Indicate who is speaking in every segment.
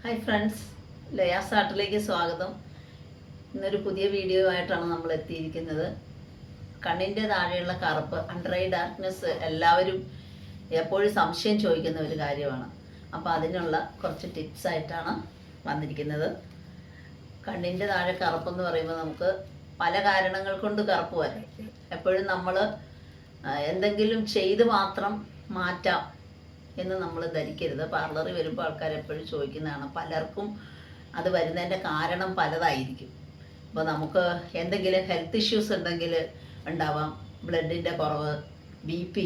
Speaker 1: Hi friends, ലയാസ് ആർട്ടിലേക്ക് സ്വാഗതം. ഇന്നൊരു പുതിയ വീഡിയോ ആയിട്ടാണ് നമ്മൾ എത്തിയിരിക്കുന്നത്. കണ്ണിൻ്റെ താഴെയുള്ള കറുപ്പ്, അണ്ടർ ഐ ഡാർക്ക്നെസ് എല്ലാവരും എപ്പോഴും സംശയം ചോദിക്കുന്ന ഒരു കാര്യമാണ്. അപ്പോൾ അതിനുള്ള കുറച്ച് ടിപ്സ് ആയിട്ടാണ് വന്നിരിക്കുന്നത്. കണ്ണിൻ്റെ താഴെ കറുപ്പെന്ന് പറയുമ്പോൾ നമുക്ക് പല കാരണങ്ങൾ കൊണ്ട് കറുപ്പ് വരാം. എപ്പോഴും നമ്മൾ എന്തെങ്കിലും ചെയ്ത് മാത്രം മാറ്റാം എന്ന് നമ്മൾ ധരിക്കരുത്. പാർലറിൽ വരുമ്പോൾ ആൾക്കാർ എപ്പോഴും ചോദിക്കുന്നതാണ്. പലർക്കും അത് വരുന്നതിൻ്റെ കാരണം പലതായിരിക്കും. അപ്പോൾ നമുക്ക് എന്തെങ്കിലും ഹെൽത്ത് ഇഷ്യൂസ് ഉണ്ടെങ്കിൽ ഉണ്ടാവാം. ബ്ലഡിൻ്റെ കുറവ്, BP,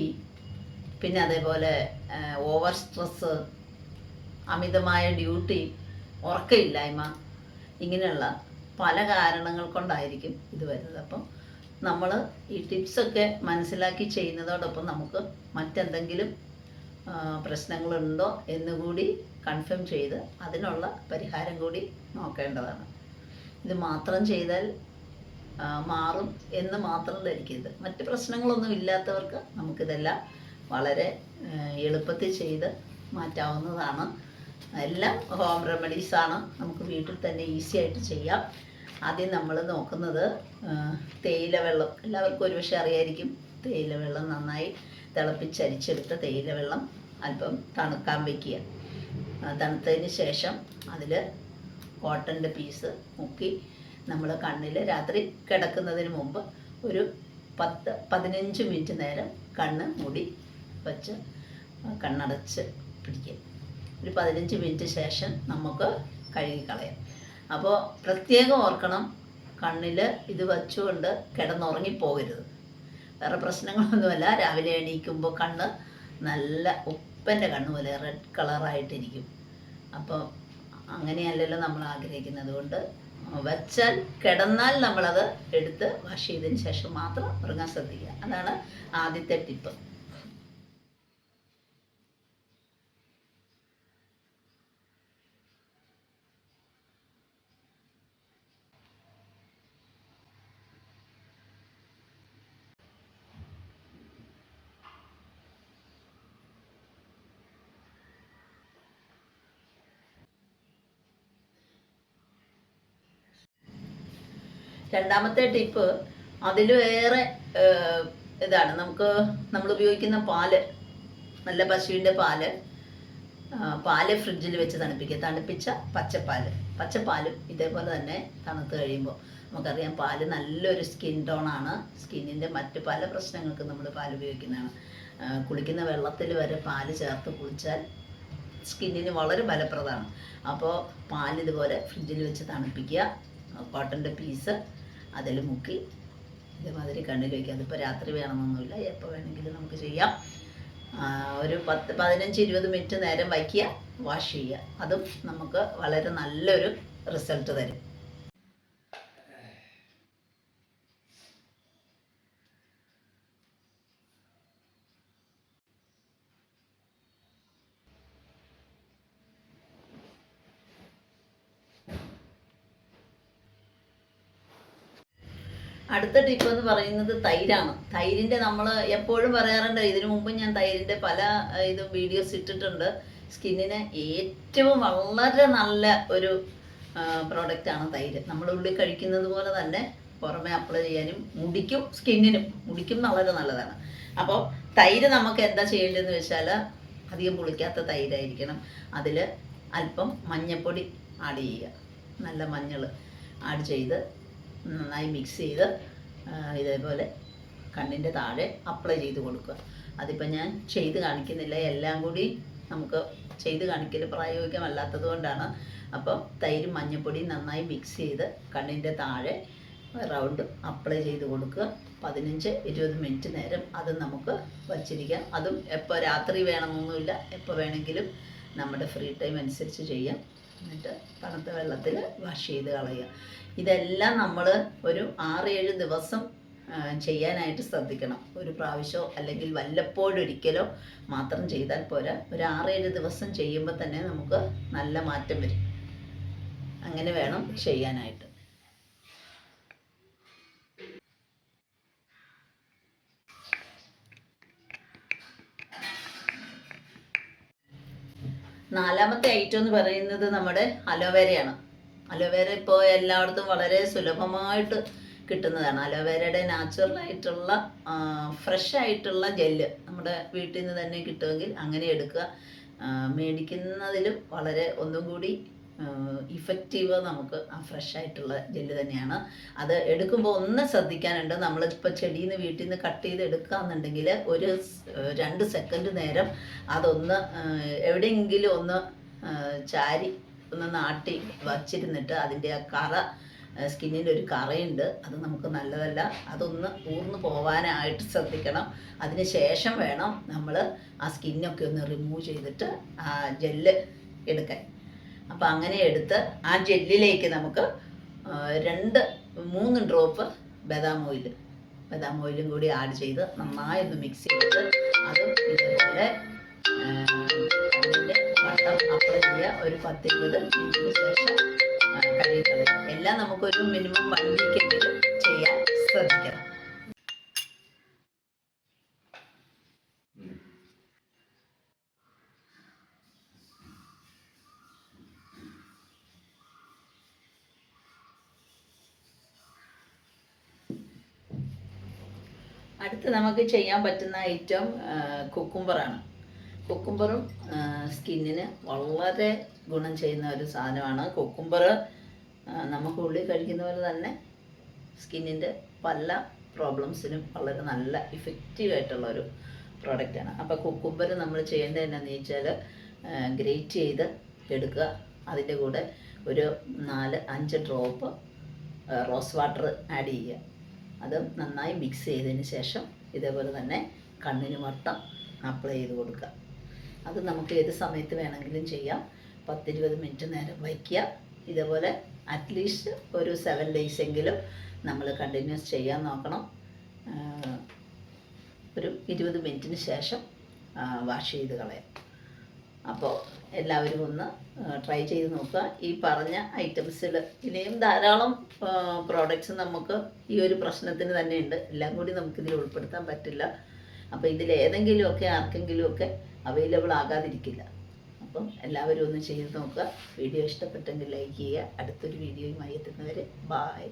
Speaker 1: പിന്നെ അതേപോലെ ഓവർ സ്ട്രെസ്സ്, അമിതമായ ഡ്യൂട്ടി, ഉറക്കമില്ലായ്മ, ഇങ്ങനെയുള്ള പല കാരണങ്ങൾ കൊണ്ടായിരിക്കും ഇത് വരുന്നത്. അപ്പം നമ്മൾ ഈ ടിപ്സൊക്കെ മനസ്സിലാക്കി ചെയ്യുന്നതോടൊപ്പം നമുക്ക് മറ്റെന്തെങ്കിലും പ്രശ്നങ്ങളുണ്ടോ എന്നുകൂടി കൺഫേം ചെയ്ത് അതിനുള്ള പരിഹാരം കൂടി നോക്കേണ്ടതാണ്. ഇത് മാത്രം ചെയ്താൽ മാറും എന്ന് മാത്രം ധരിക്കരുത്. മറ്റ് പ്രശ്നങ്ങളൊന്നും ഇല്ലാത്തവർക്ക് നമുക്കിതെല്ലാം വളരെ എളുപ്പത്തിൽ ചെയ്ത് മാറ്റാവുന്നതാണ്. എല്ലാം ഹോം റെമഡീസാണ്, നമുക്ക് വീട്ടിൽ തന്നെ ഈസി ആയിട്ട് ചെയ്യാം. ആദ്യം നമ്മൾ നോക്കുന്നത് തേയില വെള്ളം. എല്ലാവർക്കും ഒരുപക്ഷെ അറിയായിരിക്കും. തേയില വെള്ളം നന്നായി തിളപ്പിച്ചരിച്ചെടുത്ത തേയില വെള്ളം അല്പം തണുക്കാൻ വയ്ക്കുക. തണുത്തതിന് ശേഷം അതിൽ കോട്ടൻ്റെ പീസ് മുക്കി നമ്മൾ കണ്ണിൽ രാത്രി കിടക്കുന്നതിന് മുമ്പ് ഒരു 10-15 മിനിറ്റ് നേരം കണ്ണ് മൂടി വച്ച് കണ്ണടച്ച് പിടിക്കുക. ഒരു 15 മിനിറ്റ് ശേഷം നമുക്ക് കഴുകിക്കളയാം. അപ്പോൾ പ്രത്യേകം ഓർക്കണം, കണ്ണിൽ ഇത് വച്ചുകൊണ്ട് കിടന്നുറങ്ങിപ്പോകരുത്. വേറെ പ്രശ്നങ്ങളൊന്നുമല്ല. രാവിലെ എണീക്കുമ്പോൾ കണ്ണ് നല്ല ഉപ്പൻ്റെ കണ്ണ് പോലെ റെഡ് കളറായിട്ടിരിക്കും. അപ്പോൾ അങ്ങനെയല്ലല്ലോ നമ്മൾ ആഗ്രഹിക്കുന്നത്. കൊണ്ട് വച്ചാൽ കിടന്നാൽ നമ്മളത് എടുത്ത് വാഷ് ചെയ്തതിന് ശേഷം മാത്രം ഉറങ്ങാൻ ശ്രദ്ധിക്കുക. അതാണ് ആദ്യത്തെ ടിപ്പ്. രണ്ടാമത്തെ ടിപ്പ് അതിൽ വേറെ ഇതാണ്. നമ്മൾ ഉപയോഗിക്കുന്ന പാല്, നല്ല പശുവിൻ്റെ പാല് ഫ്രിഡ്ജിൽ വെച്ച് തണുപ്പിക്കുക. തണുപ്പിച്ച പച്ചപ്പാലും ഇതേപോലെ തന്നെ തണുത്ത് കഴിയുമ്പോൾ നമുക്കറിയാം പാല് നല്ലൊരു സ്കിൻ ടോണാണ്. സ്കിന്നിൻ്റെ മറ്റ് പല പ്രശ്നങ്ങൾക്കും നമ്മൾ പാൽ ഉപയോഗിക്കുന്നതാണ്. കുളിക്കുന്ന വെള്ളത്തിൽ വരെ പാല് ചേർത്ത് കുളിച്ചാൽ സ്കിന്നിന് വളരെ ഫലപ്രദമാണ്. അപ്പോൾ പാലിതുപോലെ ഫ്രിഡ്ജിൽ വെച്ച് തണുപ്പിക്കുക. കോട്ടൻ്റെ പീസ് അതിൽ മുക്കി ഇതേമാതിരി കണ്ണിൽ വയ്ക്കുക. അതിപ്പോൾ രാത്രി വേണമെന്നൊന്നുമില്ല, എപ്പോൾ വേണമെങ്കിലും നമുക്ക് ചെയ്യാം. ഒരു 10-15-20 മിനിറ്റ് നേരം വയ്ക്കുക, വാഷ് ചെയ്യുക. അതും നമുക്ക് വളരെ നല്ലൊരു റിസൾട്ട് തരും. അടുത്ത ടിപ്പ് എന്ന് പറയുന്നത് തൈരാണ്. തൈരിൻ്റെ നമ്മൾ എപ്പോഴും പറയാറുണ്ട്, ഇതിനു മുമ്പ് ഞാൻ തൈരിൻ്റെ പല വീഡിയോസ് ഇട്ടിട്ടുണ്ട്. സ്കിന്നിന് ഏറ്റവും വളരെ നല്ല ഒരു പ്രോഡക്റ്റാണ് തൈര്. നമ്മൾ ഉള്ളിൽ കഴിക്കുന്നത് പോലെ തന്നെ പുറമെ അപ്ലൈ ചെയ്യാനും മുടിക്കും വളരെ നല്ലതാണ്. അപ്പോൾ തൈര് നമുക്ക് എന്താ ചെയ്യേണ്ടതെന്ന് വെച്ചാൽ, അധികം പുളിക്കാത്ത തൈരായിരിക്കണം. അതിൽ അല്പം മഞ്ഞൾപ്പൊടി ആഡ് ചെയ്യുക. നല്ല മഞ്ഞൾ ആഡ് ചെയ്ത് നന്നായി മിക്സ് ചെയ്ത് ഇതേപോലെ കണ്ണിൻ്റെ താഴെ അപ്ലൈ ചെയ്ത് കൊടുക്കുക. അതിപ്പോൾ ഞാൻ ചെയ്ത് കാണിക്കുന്നില്ല, എല്ലാം കൂടി നമുക്ക് ചെയ്ത് കാണിക്കൽ പ്രായോഗികമല്ലാത്തത് കൊണ്ടാണ്. അപ്പോൾ തൈരും മഞ്ഞൾപ്പൊടിയും നന്നായി മിക്സ് ചെയ്ത് കണ്ണിൻ്റെ താഴെ റൗണ്ട് അപ്ലൈ ചെയ്ത് കൊടുക്കുക. 15-20 മിനിറ്റ് നേരം അത് നമുക്ക് വച്ചിരിക്കാം. അതും എപ്പോൾ രാത്രി വേണമെന്നൊന്നുമില്ല, എപ്പോൾ വേണമെങ്കിലും നമ്മുടെ ഫ്രീ ടൈം അനുസരിച്ച് ചെയ്യാം. എന്നിട്ട് തണുത്ത വെള്ളത്തിൽ വാഷ് ചെയ്ത് കളയുക. ഇതെല്ലാം നമ്മൾ ഒരു 6-7 ദിവസം ചെയ്യാനായിട്ട് ശ്രദ്ധിക്കണം. ഒരു പ്രാവശ്യമോ അല്ലെങ്കിൽ വല്ലപ്പോഴൊരിക്കലോ മാത്രം ചെയ്താൽ പോരാ. ഒരു 6-7 ദിവസം ചെയ്യുമ്പോൾ തന്നെ നമുക്ക് നല്ല മാറ്റം വരും. അങ്ങനെ വേണം ചെയ്യാനായിട്ട്. നാലാമത്തെ ഐറ്റം എന്ന് പറയുന്നത് നമ്മുടെ അലോവേരയാണ്. അലോവേര ഇപ്പോൾ എല്ലായിടത്തും വളരെ സുലഭമായിട്ട് കിട്ടുന്നതാണ്. അലോവേരയുടെ നാച്ചുറലായിട്ടുള്ള ഫ്രഷ് ആയിട്ടുള്ള ജെല്ല് നമ്മുടെ വീട്ടിൽ നിന്ന് തന്നെ കിട്ടുമെങ്കിൽ അങ്ങനെ എടുക്കുക. മേടിക്കുന്നതിലും വളരെ ഒന്നും കൂടി ഇഫക്റ്റീവ് നമുക്ക് ആ ഫ്രഷ് ആയിട്ടുള്ള ജെല്ല് തന്നെയാണ്. അത് എടുക്കുമ്പോൾ ഒന്ന് ശ്രദ്ധിക്കാനുണ്ട്. നമ്മളിപ്പോൾ ചെടിയിൽ നിന്ന് വീട്ടിൽ നിന്ന് കട്ട് ചെയ്ത് എടുക്കുകയെന്നുണ്ടെങ്കിൽ ഒരു 2 സെക്കൻഡ് നേരം അതൊന്ന് എവിടെയെങ്കിലും ഒന്ന് ചാരി ഒന്ന് നാട്ടി വച്ചിരുന്നിട്ട് അതിൻ്റെ ആ കറ, സ്കിന്നിൻ്റെ ഒരു കറയുണ്ട്, അത് നമുക്ക് നല്ലതല്ല. അതൊന്ന് ഊർന്നു പോവാനായിട്ട് ശ്രദ്ധിക്കണം. അതിന് ശേഷം വേണം നമ്മൾ ആ സ്കിന്നൊക്കെ ഒന്ന് റിമൂവ് ചെയ്തിട്ട് ആ ജെല്ല് എടുക്കാൻ. അപ്പം അങ്ങനെ എടുത്ത് ആ ജെല്ലിലേക്ക് നമുക്ക് 2-3 ഡ്രോപ്പ് ബദാം ഓയിലും കൂടി ആഡ് ചെയ്ത് നന്നായി ഒന്ന് മിക്സ് ചെയ്തിട്ട് അതും ഇതുപോലെ അതിൻ്റെ വട്ടം അപ്ലൈ ചെയ്യുക. ഒരു 10-20 മിനിറ്റിന് ശേഷം കഴുകിക്കളയുക. എല്ലാം നമുക്കൊരു മിനിമം 1 വീക്കെങ്കിലും ചെയ്യാൻ ശ്രദ്ധിക്കണം. അടുത്ത് നമുക്ക് ചെയ്യാൻ പറ്റുന്ന ഐറ്റം കുക്കുംബറാണ്. കുക്കുംബറും സ്കിന്നിന് വളരെ ഗുണം ചെയ്യുന്ന ഒരു സാധനമാണ്. കുക്കുംബർ നമുക്ക് ഉള്ളിൽ കഴിക്കുന്ന പോലെ തന്നെ സ്കിന്നിൻ്റെ പല പ്രോബ്ലംസിനും വളരെ നല്ല ഇഫക്റ്റീവായിട്ടുള്ളൊരു പ്രോഡക്റ്റാണ്. അപ്പോൾ കുക്കുംബർ നമ്മൾ ചെയ്യേണ്ടത് എന്നാന്ന് വെച്ചാൽ ഗ്രേറ്റ് ചെയ്ത് എടുക്കുക. അതിൻ്റെ കൂടെ ഒരു 4-5 ഡ്രോപ്പ് റോസ് വാട്ടർ ആഡ് ചെയ്യുക. അത് നന്നായി മിക്സ് ചെയ്തതിന് ശേഷം ഇതേപോലെ തന്നെ കണ്ണിന് വട്ടം അപ്ലൈ ചെയ്ത് കൊടുക്കുക. അത് നമുക്ക് ഏത് സമയത്ത് വേണമെങ്കിലും ചെയ്യാം. 10-20 മിനിറ്റ് നേരം വയ്ക്കുക. ഇതേപോലെ അറ്റ്ലീസ്റ്റ് ഒരു 7 days എങ്കിലും നമ്മൾ കണ്ടിന്യൂസ് ചെയ്യാൻ നോക്കണം. ഒരു 20 മിനിറ്റിന് ശേഷം വാഷ് ചെയ്ത് കളയാം. അപ്പോൾ എല്ലാവരും ഒന്ന് ട്രൈ ചെയ്ത് നോക്കുക. ഈ പറഞ്ഞ ഐറ്റംസിൽ ഇനിയും ധാരാളം പ്രോഡക്റ്റ്സ് നമുക്ക് ഈ ഒരു പ്രശ്നത്തിന് തന്നെ ഉണ്ട്. എല്ലാം കൂടി നമുക്കിതിൽ ഉൾപ്പെടുത്താൻ പറ്റില്ല. അപ്പോൾ ഇതിലേതെങ്കിലുമൊക്കെ ആർക്കെങ്കിലുമൊക്കെ അവൈലബിൾ ആകാതിരിക്കില്ല. അപ്പം എല്ലാവരും ഒന്ന് ചെയ്ത് നോക്കുക. വീഡിയോ ഇഷ്ടപ്പെട്ടെങ്കിൽ ലൈക്ക് ചെയ്യുക. അടുത്തൊരു വീഡിയോയുമായി എത്തുന്നവരെ ബായ്.